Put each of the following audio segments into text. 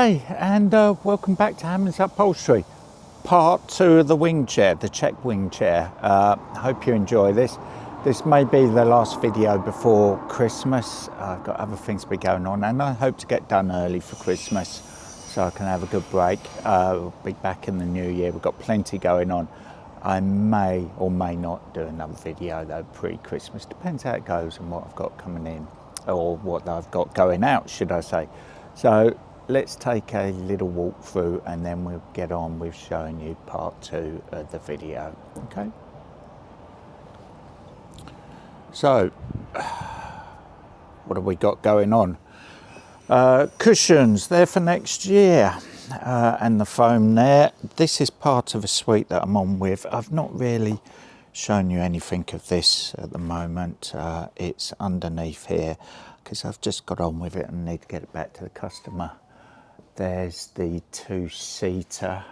Okay, and welcome back to Hammond's Upholstery, part 2 of the wing chair, the check wing chair. I hope you enjoy this. This may be the last video before Christmas. I've got other things to be going on, and I hope to get done early for Christmas so I can have a good break. We'll be back in the new year. We've got plenty going on. I may or may not do another video though pre-Christmas, depends how it goes and what I've got coming in, or what I've got going out, should I say. So let's take a little walk through and then we'll get on with showing you part 2 of the video. Okay, so what have we got going on? Cushions, they're for next year, and the foam there. This is part of a suite that I'm on with. I've not really shown you anything of this at the moment. It's underneath here because I've just got on with it and need to get it back to the customer. There's the 2-seater,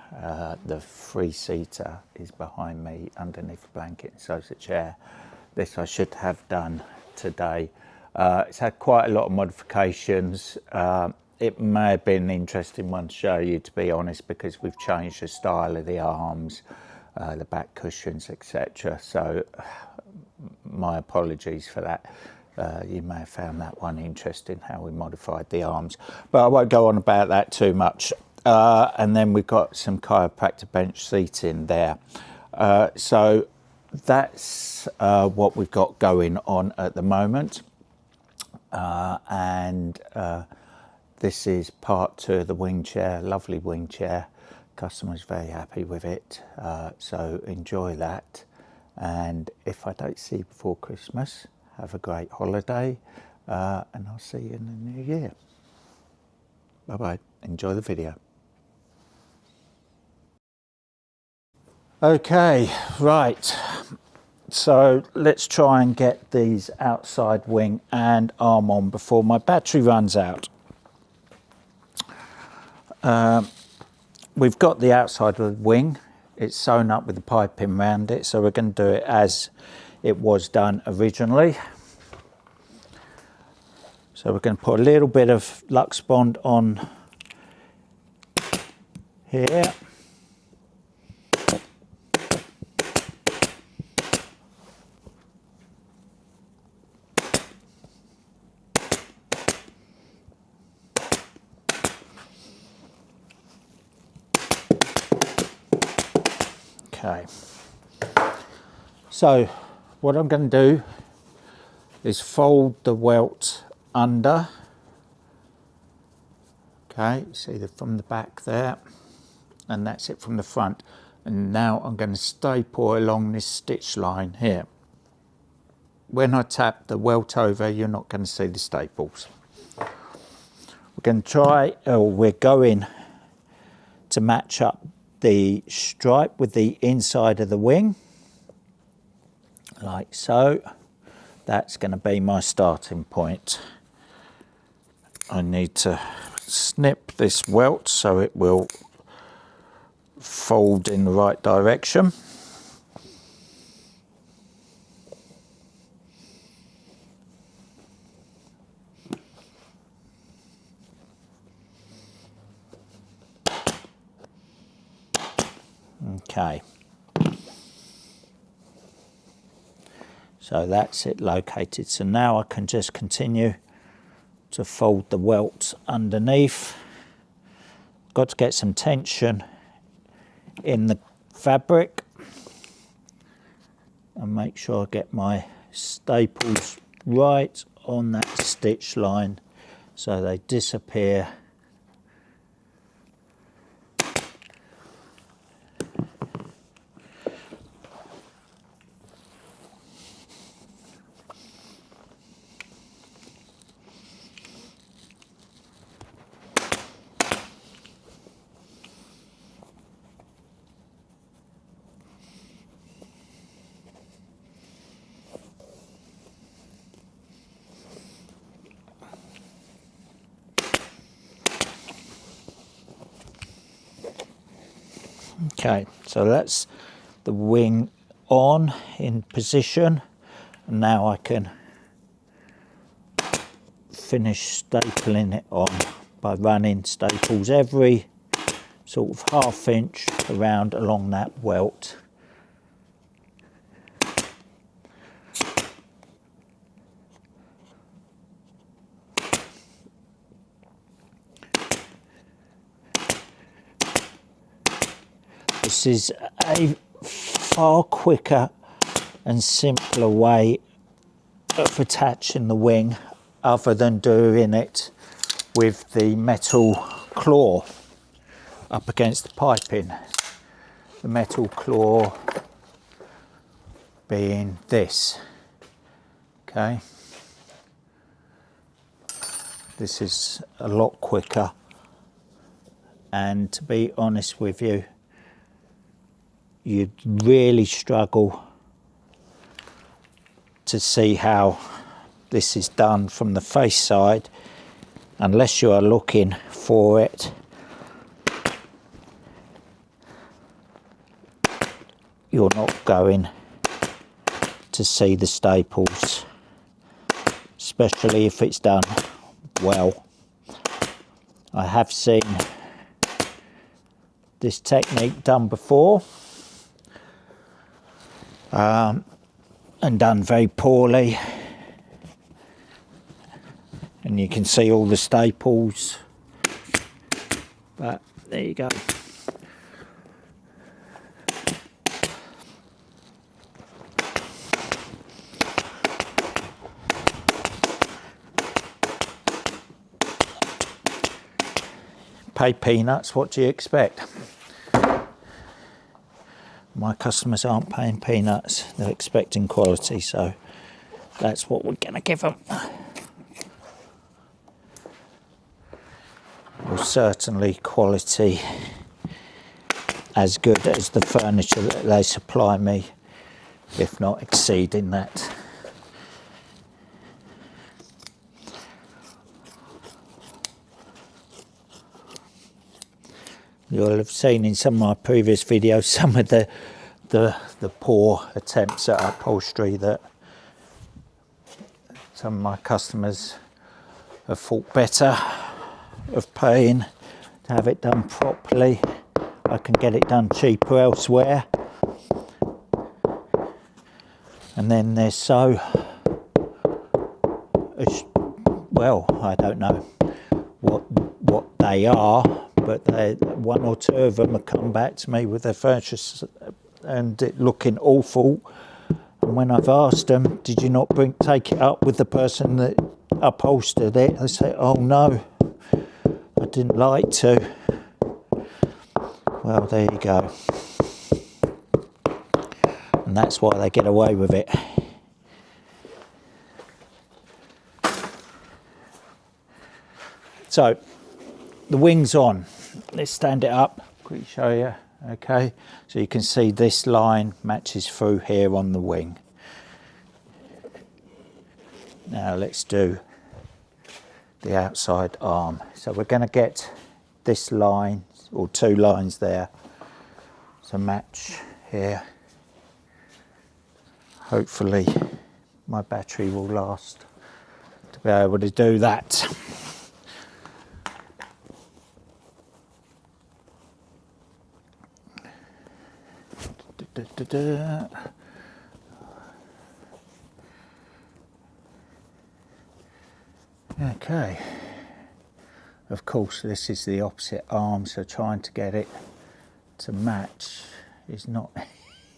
the 3-seater is behind me underneath the blanket, and so's the chair. This I should have done today. It's had quite a lot of modifications. It may have been an interesting one to show you, to be honest, because we've changed the style of the arms, the back cushions, etc. So my apologies for that. You may have found that one interesting, how we modified the arms, but I won't go on about that too much. And then we've got some chiropractor bench seating there. So that's what we've got going on at the moment. This is part 2 of the wing chair, lovely wing chair. Customer's very happy with it, so enjoy that. And if I don't see you before Christmas, have a great holiday, and I'll see you in the new year. Bye bye, enjoy the video. Okay, right. So let's try and get these outside wing and arm on before my battery runs out. We've got the outside of the wing. It's sewn up with the piping around it, so we're going to do it as it was done originally. So we're going to put a little bit of Lux Bond on here. Okay, so what I'm going to do is fold the welt under. Okay, see from the back there, and that's it from the front. And now I'm going to staple along this stitch line here. When I tap the welt over, you're not going to see the staples. We're going to match up the stripe with the inside of the wing, like so. That's going to be my starting point. I need to snip this welt so it will fold in the right direction. Okay, so that's it located. So now I can just continue to fold the welt underneath. Got to get some tension in the fabric and make sure I get my staples right on that stitch line so they disappear. Okay, so that's the wing on in position, and now I can finish stapling it on by running staples every sort of ½ inch around along that welt. This is a far quicker and simpler way of attaching the wing other than doing it with the metal claw up against the piping. The metal claw being this, okay? This is a lot quicker, and to be honest with you, you'd really struggle to see how this is done from the face side unless you are looking for it. You're not going to see the staples, especially if it's done well. I have seen this technique done before, and done very poorly, and you can see all the staples, but there you go. Pay peanuts, what do you expect? My customers aren't paying peanuts, they're expecting quality, so that's what we're going to give them. Well, certainly quality as good as the furniture that they supply me, if not exceeding that. You'll have seen in some of my previous videos some of the poor attempts at upholstery that some of my customers have thought better of paying to have it done properly. I can get it done cheaper elsewhere, and then they're so, well, I don't know what they are, but one or two of them have come back to me with their furniture and it looking awful. And when I've asked them, did you not take it up with the person that upholstered it? They say, oh no, I didn't like to. Well, there you go. And that's why they get away with it. So, the wing's on. Let's stand it up, quickly show you. Okay, so you can see this line matches through here on the wing. Now let's do the outside arm. So we're going to get this line, or two lines there, to match here. Hopefully my battery will last to be able to do that. Okay, of course this is the opposite arm, so trying to get it to match is not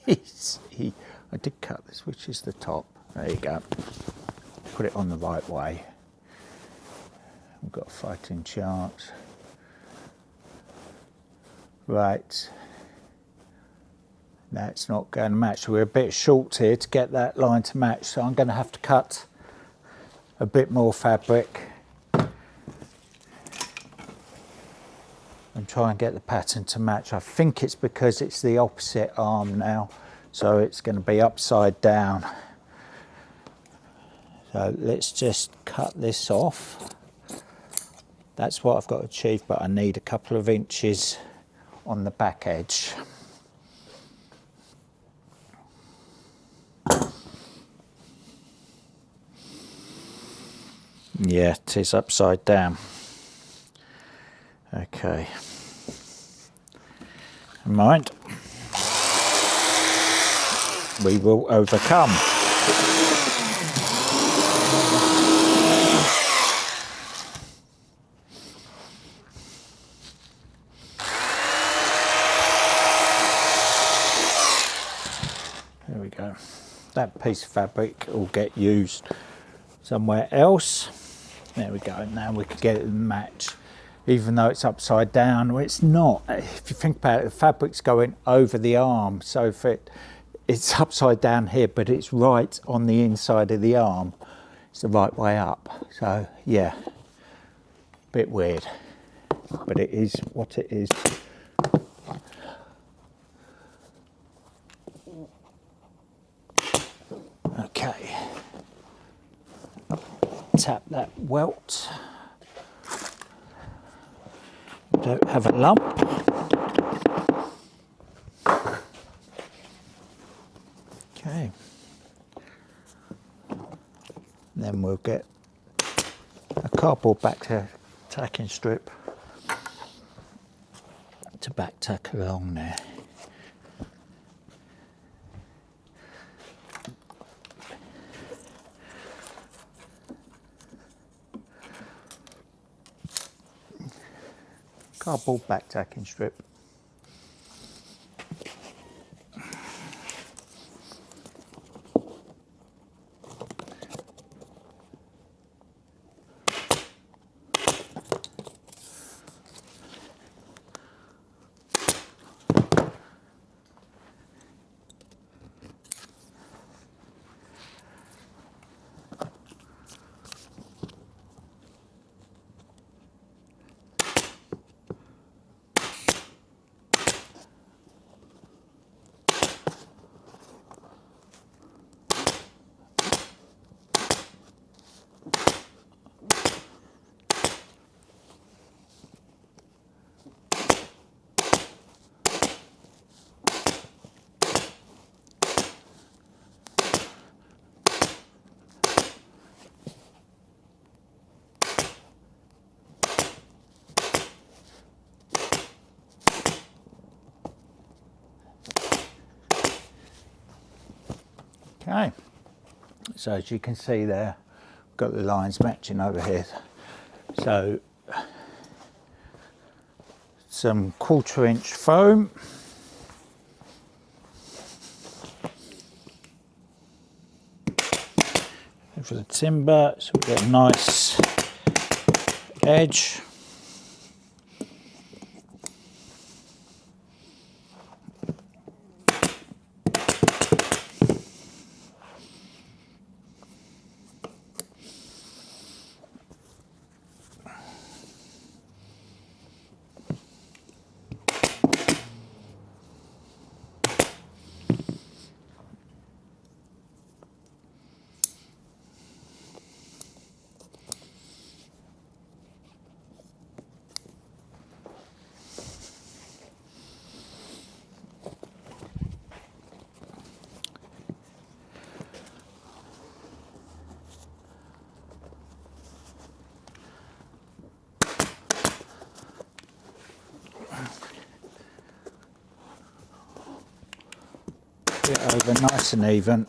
easy. I did cut this, which is the top. There you go. Put it on the right way. We've got a fighting chance. Right. That's not going to match. We're a bit short here to get that line to match, so I'm going to have to cut a bit more fabric and try and get the pattern to match. I think it's because it's the opposite arm now, so it's going to be upside down. So let's just cut this off. That's what I've got to achieve, but I need a couple of inches on the back edge. Yeah, it is upside down. Okay. Never mind. We will overcome. There we go. That piece of fabric will get used somewhere else. There we go. Now we can get it to match. Even though it's upside down, well, it's not. If you think about it, the fabric's going over the arm, so if it's upside down here, but it's right on the inside of the arm, it's the right way up. So yeah, bit weird, but it is what it is. Okay, tap that welt. Don't have a lump. Okay. Then we'll get a cardboard back tacking strip to back tack along there. Cardboard back tacking strip. Okay, so as you can see there, got the lines matching over here. So some 1/4 inch foam. For the timber, so we get a nice edge. Get over nice and even.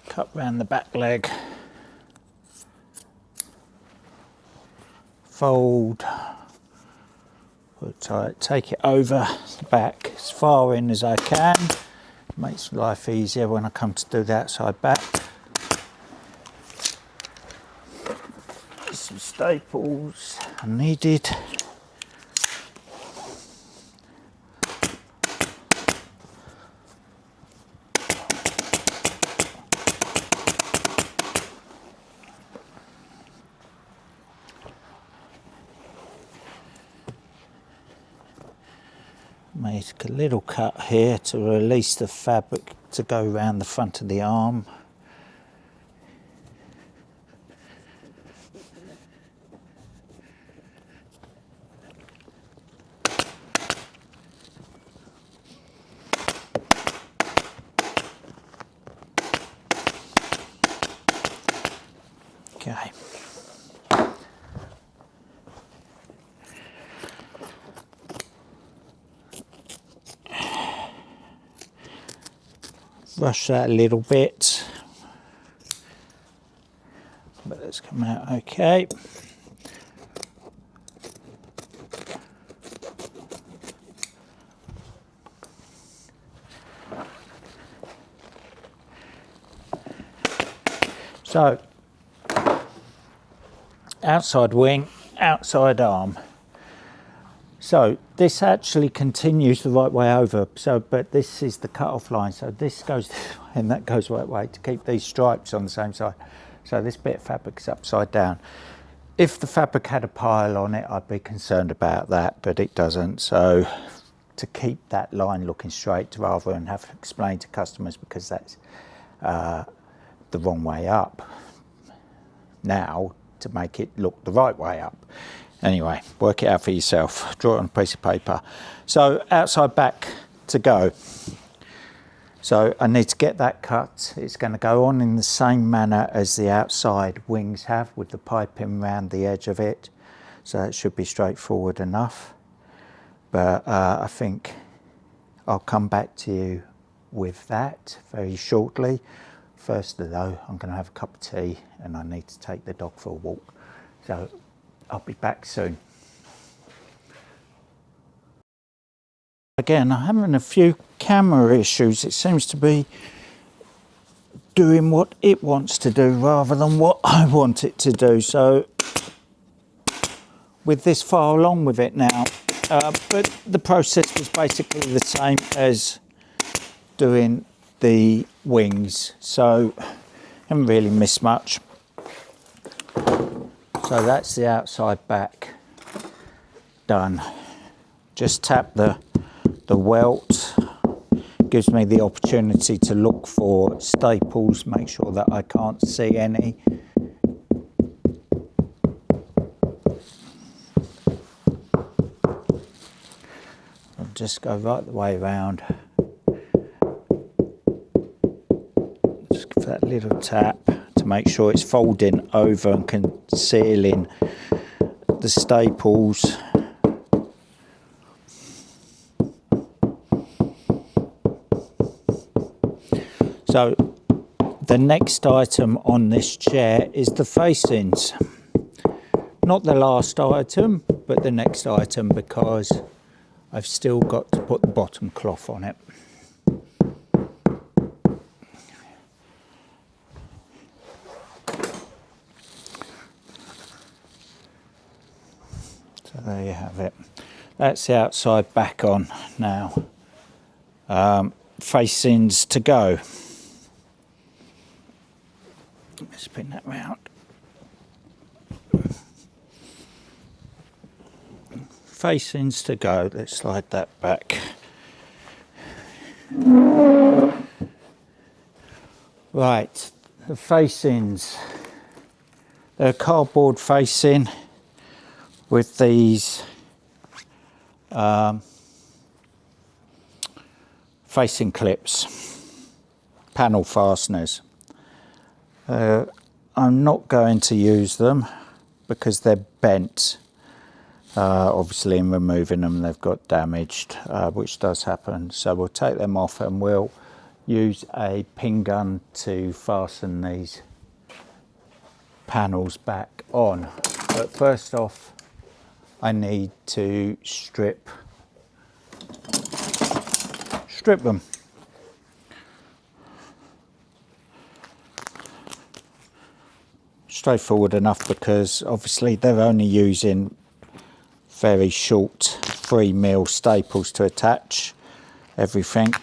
Cut round the back leg, fold, put tight, take it over the back as far in as I can. Makes life easier when I come to do the outside back. Some staples are needed. Make a little cut here to release the fabric to go around the front of the arm. Okay. Rush that a little bit, but it's come out okay. So, outside wing, outside arm. So this actually continues the right way over, but this is the cut-off line, so this goes this way and that goes the right way to keep these stripes on the same side. So this bit of fabric is upside down. If the fabric had a pile on it, I'd be concerned about that, but it doesn't. So to keep that line looking straight rather than have to explain to customers because that's the wrong way up now, to make it look the right way up. Anyway, work it out for yourself. Draw it on a piece of paper. So outside back to go. So I need to get that cut. It's going to go on in the same manner as the outside wings have, with the piping around the edge of it. So it should be straightforward enough. But I think I'll come back to you with that very shortly. First though, I'm going to have a cup of tea and I need to take the dog for a walk. So I'll be back soon. Again, I'm having a few camera issues. It seems to be doing what it wants to do rather than what I want it to do. So with this far along with it now, but the process was basically the same as doing the wings, so haven't really missed much. So that's the outside back done. Just tap the welt, gives me the opportunity to look for staples, make sure that I can't see any. I'll just go right the way around. Just give that little tap to make sure it's folding over and concealing the staples. So the next item on this chair is the facings. Not the last item, but the next item, because I've still got to put the bottom cloth on it. So there you have it. That's the outside back on now. Facings to go. Spin that round. Facings to go. Let's slide that back. Right, the facings. They're cardboard facing with these facing clips, panel fasteners. I'm not going to use them because they're bent. Obviously in removing them they've got damaged, which does happen. So we'll take them off and we'll use a pin gun to fasten these panels back on. But first off, I need to strip them. Straightforward enough because obviously they're only using very short 3mm staples to attach everything.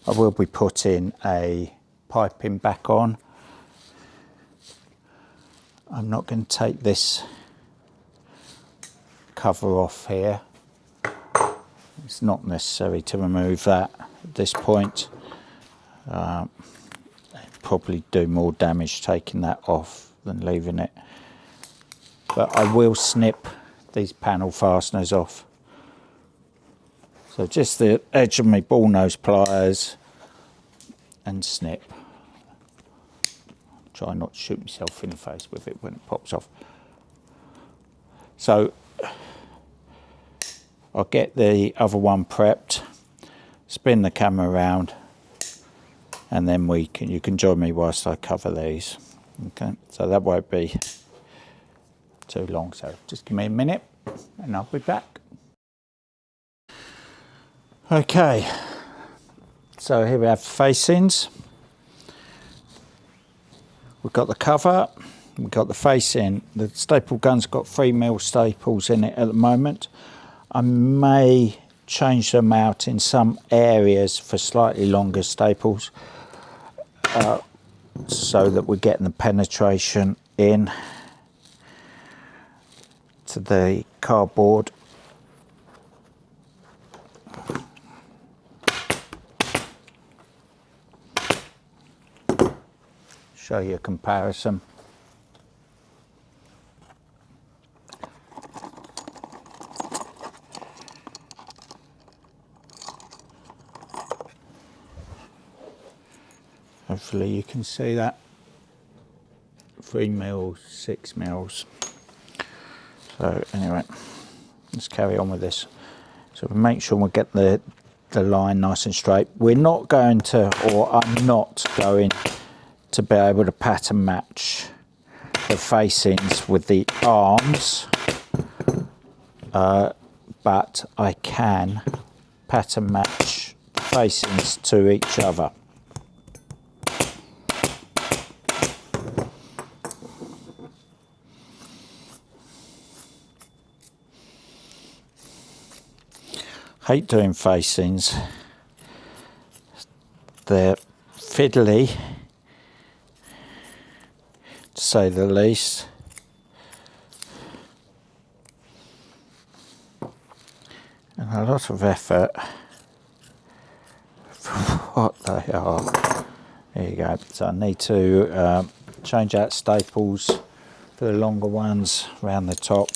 I will be putting a piping back on. I'm not going to take this cover off here. It's not necessary to remove that at this point. Probably do more damage taking that off than leaving it. But I will snip these panel fasteners off. So just the edge of my ball nose pliers and snip. Try not to shoot myself in the face with it when it pops off. So I'll get the other one prepped, spin the camera around, and then you can join me whilst I cover these. Okay, so that won't be too long. So just give me a minute and I'll be back. Okay, so here we have the facings. We've got the cover, we've got the facing. The staple gun's got 3mm staples in it at the moment. I may change them out in some areas for slightly longer staples so that we're getting the penetration in to the cardboard. Show you a comparison. Hopefully you can see that. 3mm, 6mm. So anyway, let's carry on with this. So we make sure we get the line nice and straight. We're not going to, or I'm not going to be able to pattern match the facings with the arms, but I can pattern match the facings to each other. Hate doing facings. They're fiddly, to say the least. And a lot of effort for what they are. There you go. So I need to change out staples for the longer ones around the top.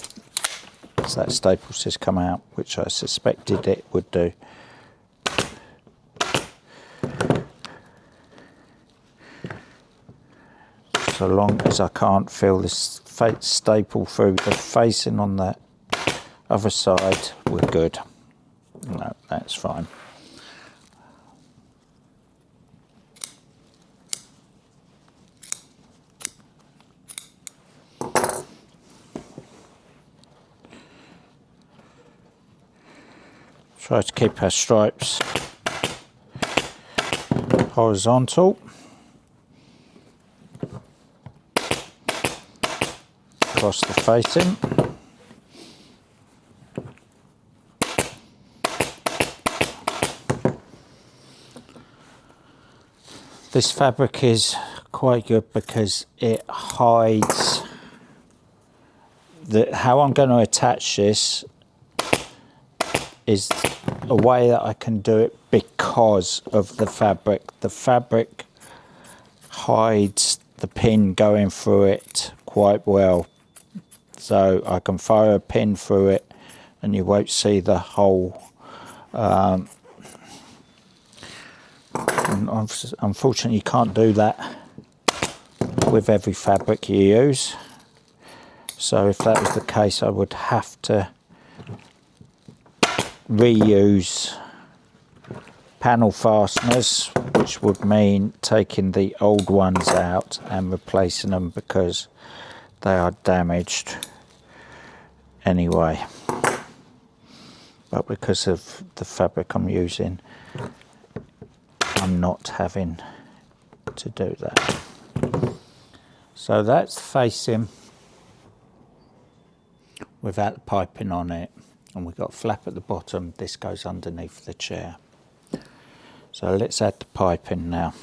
So that staples just come out, which I suspected it would do. So long as I can't feel this staple through the facing on the other side, we're good. No, that's fine. Try to keep our stripes horizontal. Across the facing. This fabric is quite good because it hides how I'm going to attach this is a way that I can do it because of the fabric. The fabric hides the pin going through it quite well. So I can fire a pin through it and you won't see the hole. Unfortunately, you can't do that with every fabric you use. So if that was the case, I would have to reuse panel fasteners, which would mean taking the old ones out and replacing them because they are damaged anyway. But because of the fabric I'm using, I'm not having to do that. So that's facing without the piping on it, and we've got a flap at the bottom. This goes underneath the chair. So let's add the piping now.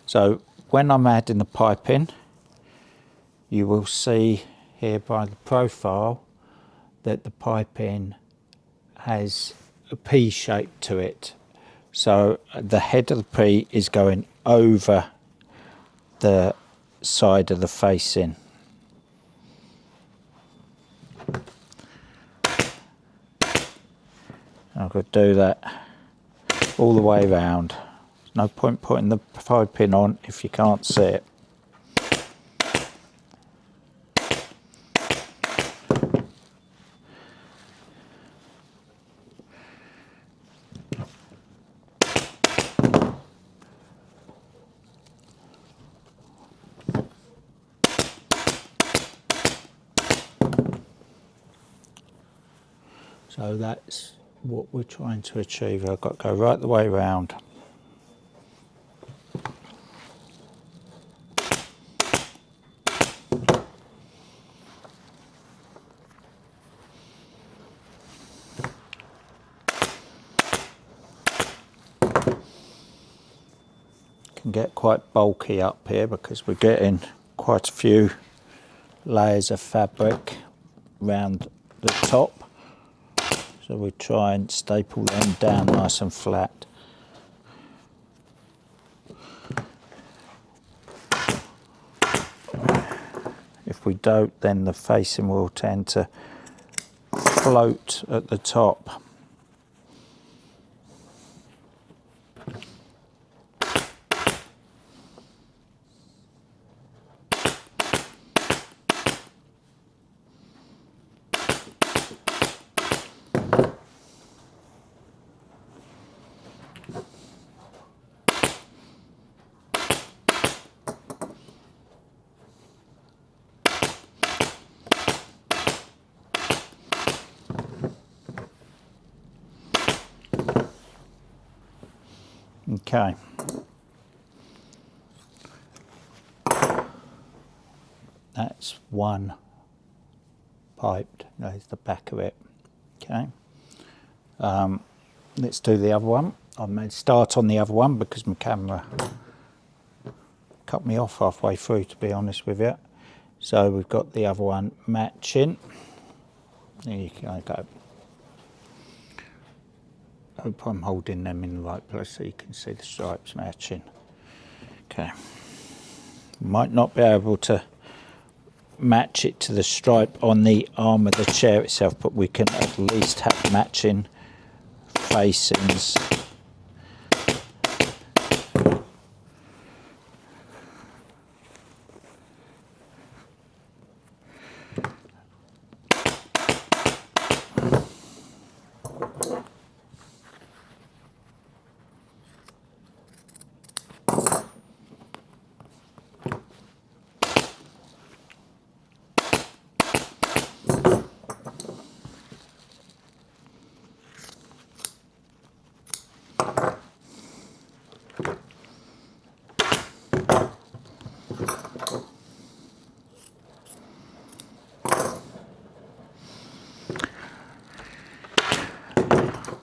So when I'm adding the piping, you will see here by the profile that the piping has a P shape to it. So the head of the P is going over the side of the facing. I could do that all the way around. No point putting the 5-pin on if you can't see it. So that's what we're trying to achieve. I've got to go right the way around. Can get quite bulky up here because we're getting quite a few layers of fabric around the top. So we try and staple them down nice and flat. If we don't, then the facing will tend to float at the top. Okay. That's one piped. There's the back of it. Okay. Let's do the other one. I may start on the other one because my camera cut me off halfway through, to be honest with you. So we've got the other one matching. There you go. Hope I'm holding them in the right place so you can see the stripes matching. Okay. Might not be able to match it to the stripe on the arm of the chair itself, but we can at least have matching facings.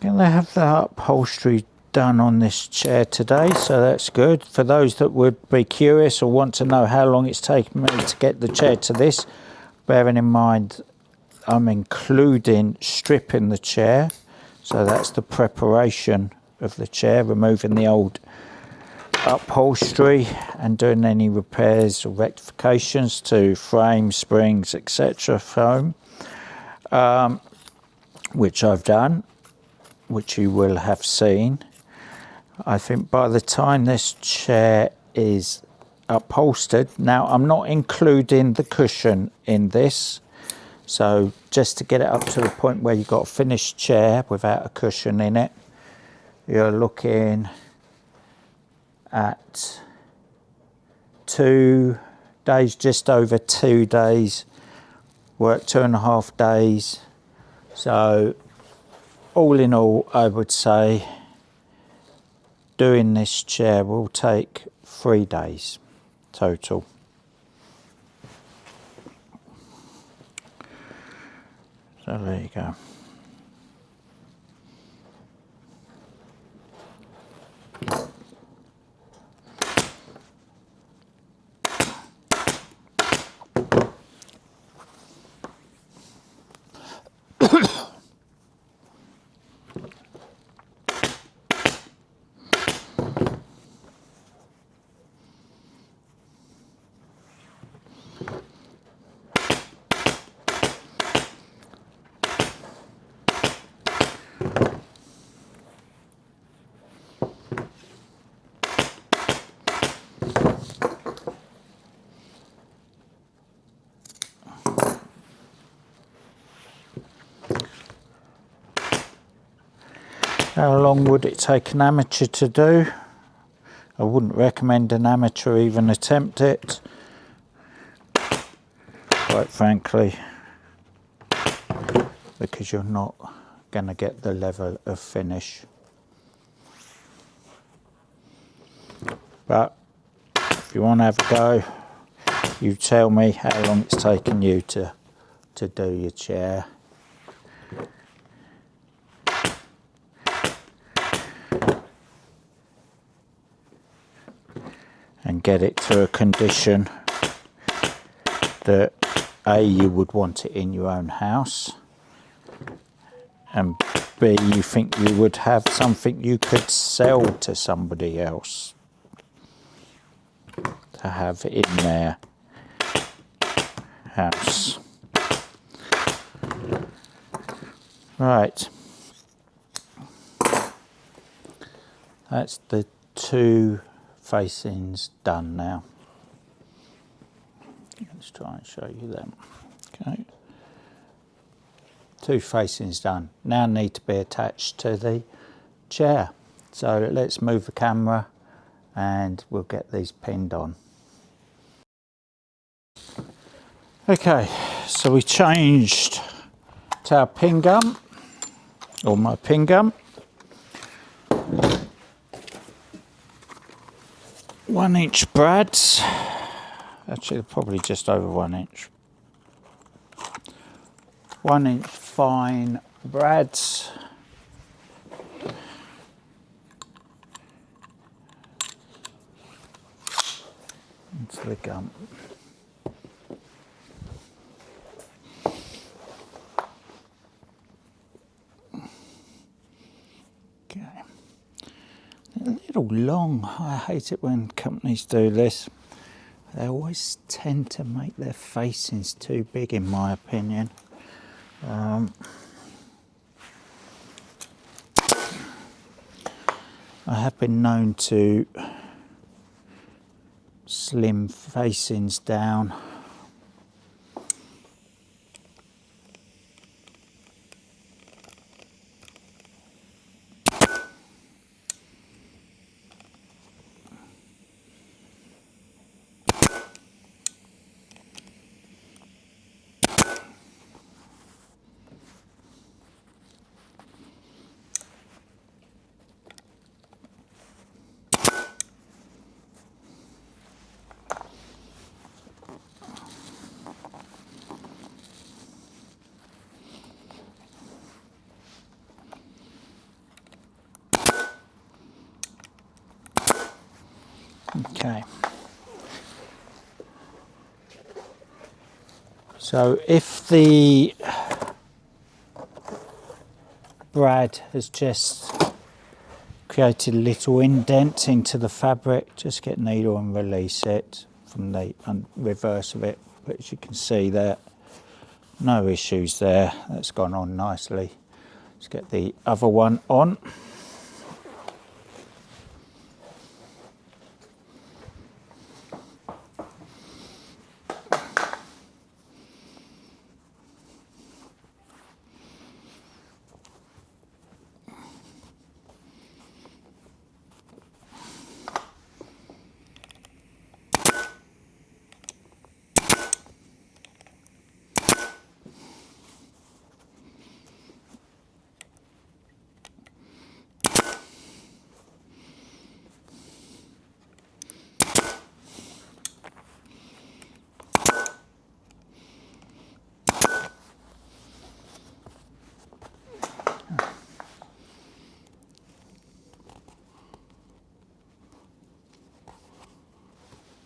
Going to have the upholstery done on this chair today, so that's good. For those that would be curious or want to know how long it's taken me to get the chair to this, bearing in mind I'm including stripping the chair, so that's the preparation of the chair, removing the old upholstery and doing any repairs or rectifications to frame, springs, etc. foam, which I've done, which you will have seen. I think by the time this chair is upholstered, now I'm not including the cushion in this, so just to get it up to the point where you've got a finished chair without a cushion in it, you're looking at 2 days, just over 2 days, work 2.5 days. So all in all, I would say doing this chair will take 3 days total. So there you go. How long would it take an amateur to do? I wouldn't recommend an amateur even attempt it, quite frankly, because you're not going to get the level of finish. But if you want to have a go, you tell me how long it's taken you to do your chair. And get it to a condition that A, you would want it in your own house, and B, you think you would have something you could sell to somebody else to have in their house. Right, that's the two facings done now. Let's try and show you them. Okay, two facings done. Now need to be attached to the chair. So let's move the camera and we'll get these pinned on. Okay, so we changed to our pin gun, or my pin gun. 1 inch brads, actually probably just over 1 inch. 1 inch fine brads. Into the gun. Okay. A little long. I hate it when companies do this. They always tend to make their facings too big, in my opinion. I have been known to slim facings down. Okay. So if the brad has just created a little indent into the fabric, just get a needle and release it from the reverse of it. But as you can see there, no issues there. That's gone on nicely. Let's get the other one on.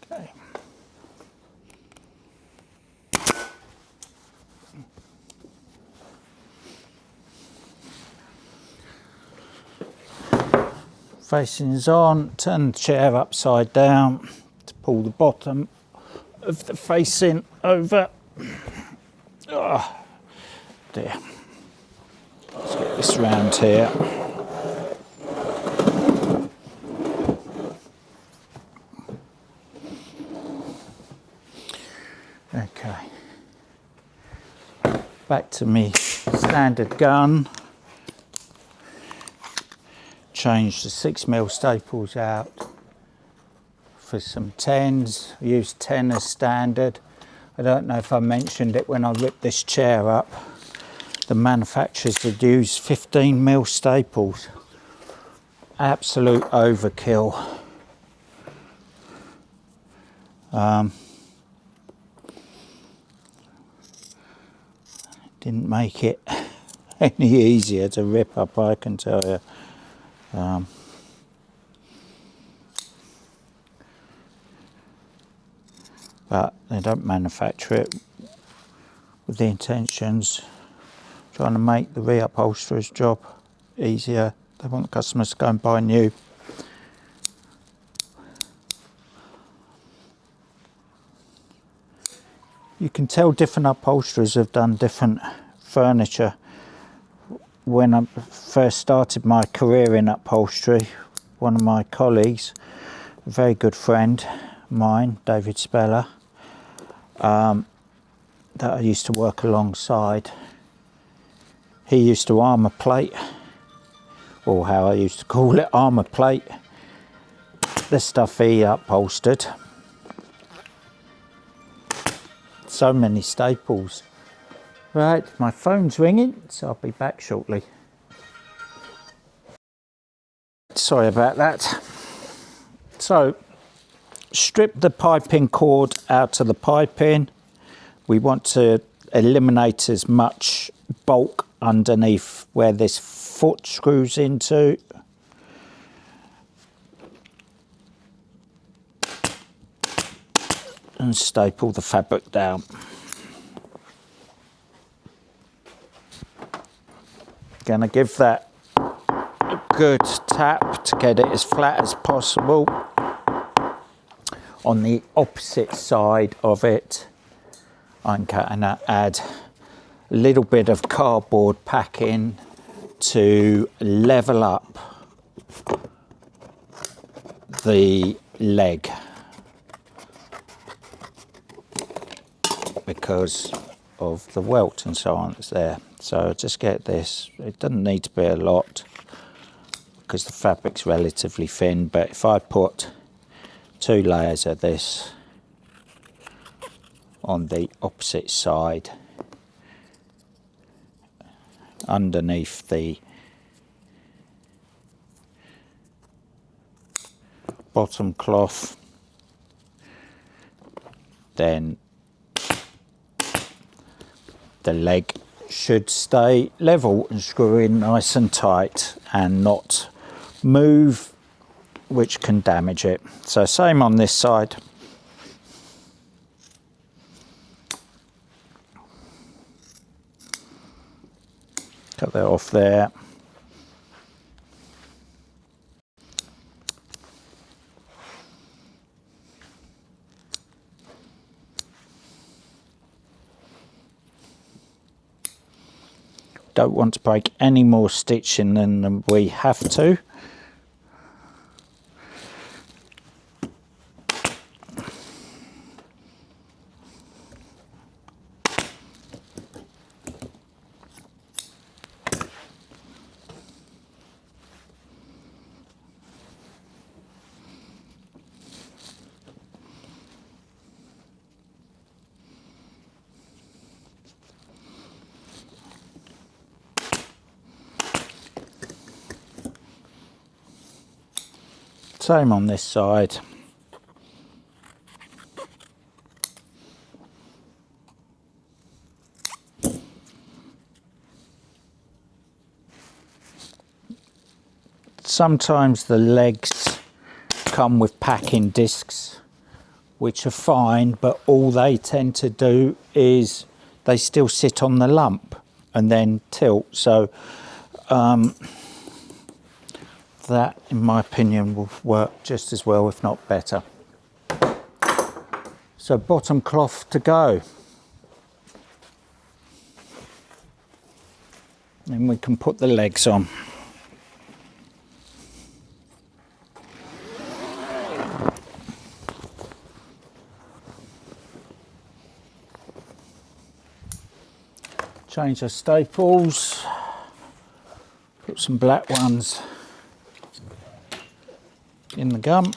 Okay. Facings on, turn the chair upside down to pull the bottom of the facing over. Oh dear. Let's get this round here. Okay. Back to me standard gun. change the 6mm staples out for some 10s. I use 10 as standard. I don't know if I mentioned it when I ripped this chair up. The manufacturers had used 15mm staples. Absolute overkill. Didn't make it any easier to rip up, I can tell you. But they don't manufacture it with the intentions trying to make the reupholsterer's job easier. They want customers to go and buy new. You can tell different upholsterers have done different furniture. When I first started my career in upholstery, one of my colleagues, a very good friend of mine, David Speller, that I used to work alongside, he used to armour plate, or how I used to call it, armour plate, the stuff he upholstered. So many staples. Right, my phone's ringing, so I'll be back shortly. Sorry about that. So, strip the piping cord out of the piping. We want to eliminate as much bulk underneath where this foot screws into. And staple the fabric down. Gonna give that a good tap to get it as flat as possible. On the opposite side of it, I'm going to add a little bit of cardboard packing to level up the leg, because of the welt and so on that's there. So just get this, it doesn't need to be a lot because the fabric's relatively thin, but if I put 2 layers of this on the opposite side underneath the bottom cloth, then the leg should stay level and screw in nice and tight and not move, which can damage it. So same on this side. Cut that off there. Don't want to break any more stitching than we have to. Same on this side. Sometimes the legs come with packing discs, which are fine, but all they tend to do is they still sit on the lump and then tilt. So that, in my opinion, will work just as well, if not better. So bottom cloth to go. Then we can put the legs on. Change the staples. Put some black ones in the gum.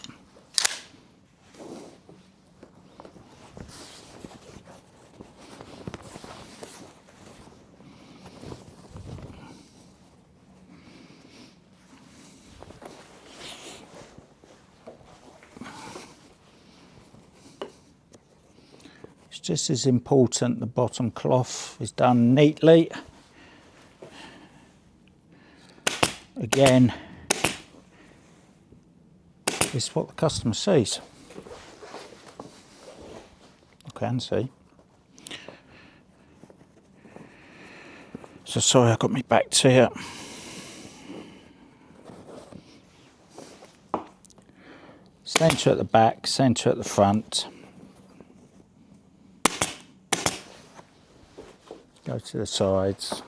It's just as important the bottom cloth is done neatly. Again, it's what the customer sees. I can see. So sorry I got my back to you. Centre at the back, centre at the front. Go to the sides.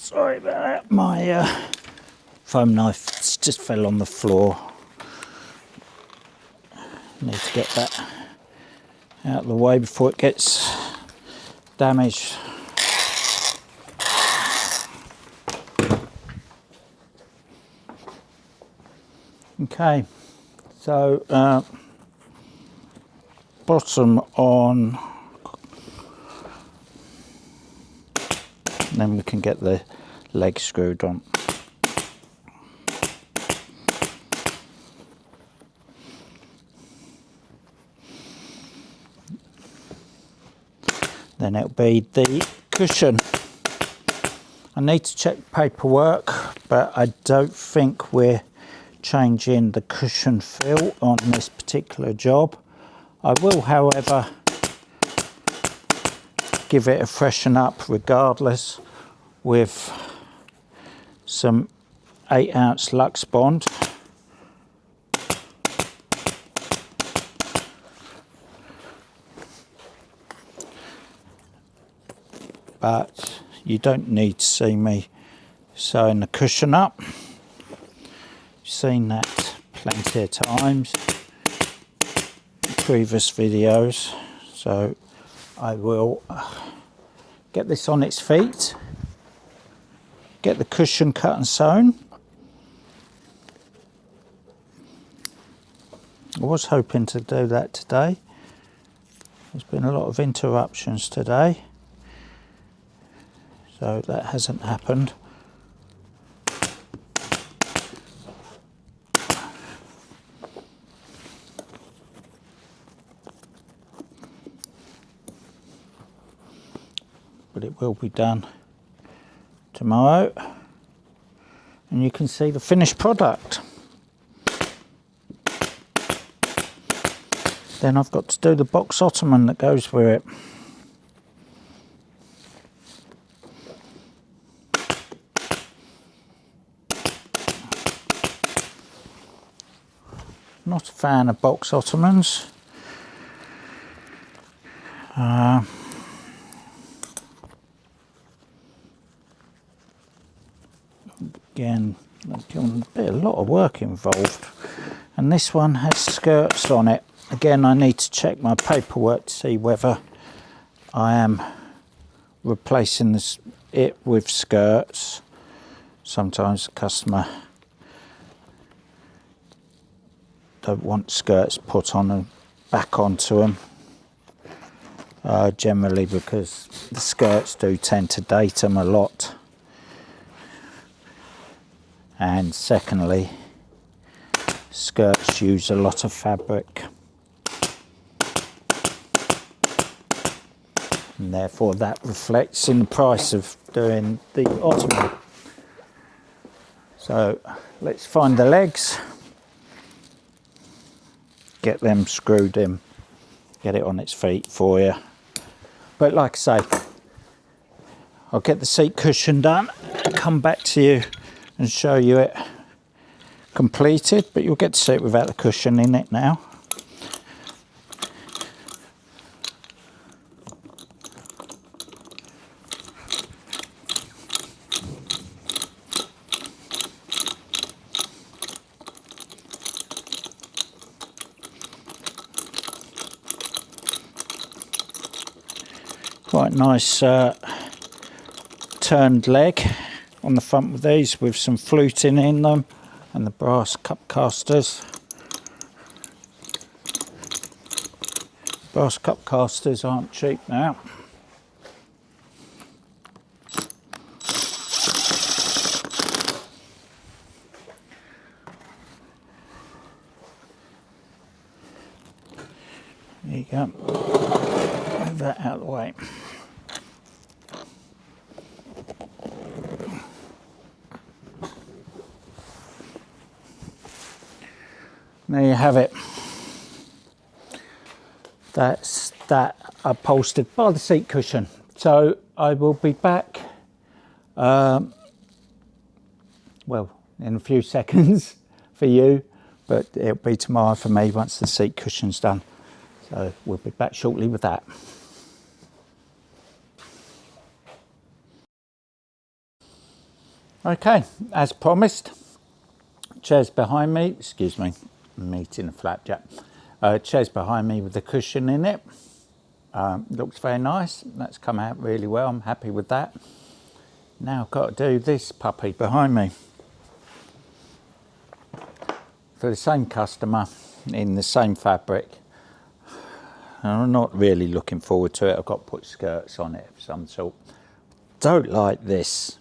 Sorry about that, my foam knife just fell on the floor. Need to get that out of the way before it gets damaged. Okay, so bottom on, and then we can get the leg screwed on. Then it'll be the cushion. I need to check paperwork, but I don't think we're changing the cushion fill on this particular job. I will, however, give it a freshen up regardless with some 8-ounce Lux Bond. But you don't need to see me sewing the cushion up. You've seen that plenty of times in previous videos. So I will get this on its feet, get the cushion cut and sewn. I was hoping to do that today. There's been a lot of interruptions today, so that hasn't happened. But it will be done tomorrow, and you can see the finished product. Then I've got to do the box ottoman that goes with it. Not a fan of box ottomans. Again, a lot of work involved, and this one has skirts on it. Again, I need to check my paperwork to see whether I am replacing it with skirts. Sometimes the customer don't want skirts put on and back onto them, generally because the skirts do tend to date them a lot. And secondly, skirts use a lot of fabric, and therefore that reflects in the price of doing the ottoman. So let's find the legs, get them screwed in, get it on its feet for you. But like I say, I'll get the seat cushion done, come back to you and show you it completed, but you'll get to see it without the cushion in it now. Quite nice turned leg on the front with these, with some fluting in them, and the brass cup casters. Brass cup casters aren't cheap now. There you go. Move that out of the way. There you have it. That's that upholstered by the seat cushion. So I will be back, well, in a few seconds for you, but it'll be tomorrow for me once the seat cushion's done. So we'll be back shortly with that. Okay, as promised, chairs behind me, excuse me, I'm eating a flapjack. Chairs behind me with the cushion in it. Looks very nice. That's come out really well. I'm happy with that. Now I've got to do this puppy behind me. For the same customer, in the same fabric. And I'm not really looking forward to it. I've got to put skirts on it of some sort. Don't like this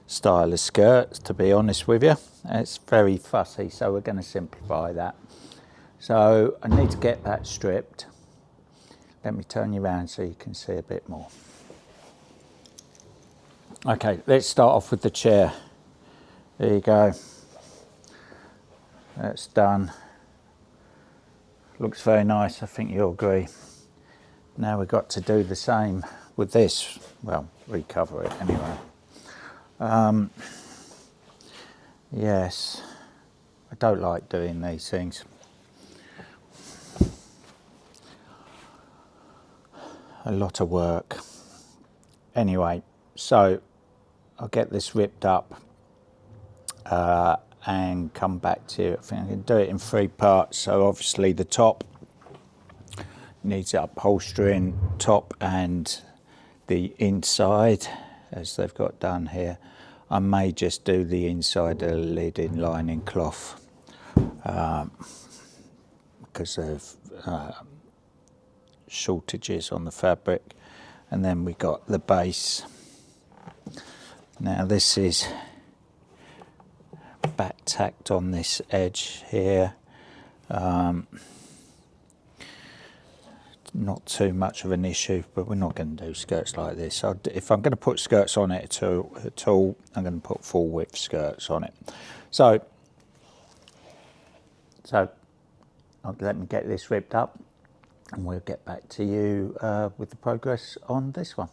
style of skirts, to be honest with you. It's very fussy, so we're going to simplify that. So I need to get that stripped. Let me turn you around so you can see a bit more. Okay, let's start off with the chair. There you go. That's done. Looks very nice, I think you'll agree. Now we've got to do the same with this. Well, recover it anyway. Yes, I don't like doing these things. A lot of work. Anyway, so I'll get this ripped up and come back to you. I think I can do it in 3 parts. So obviously the top needs upholstering, top and the inside, as they've got done here. I may just do the inside of the lid in lining cloth because of shortages on the fabric. And then we got the base. Now this is back tacked on this edge here. Not too much of an issue, but we're not going to do skirts like this. If I'm going to put skirts on it at all, I'm going to put full width skirts on it. So let me get this ripped up and we'll get back to you with the progress on this one.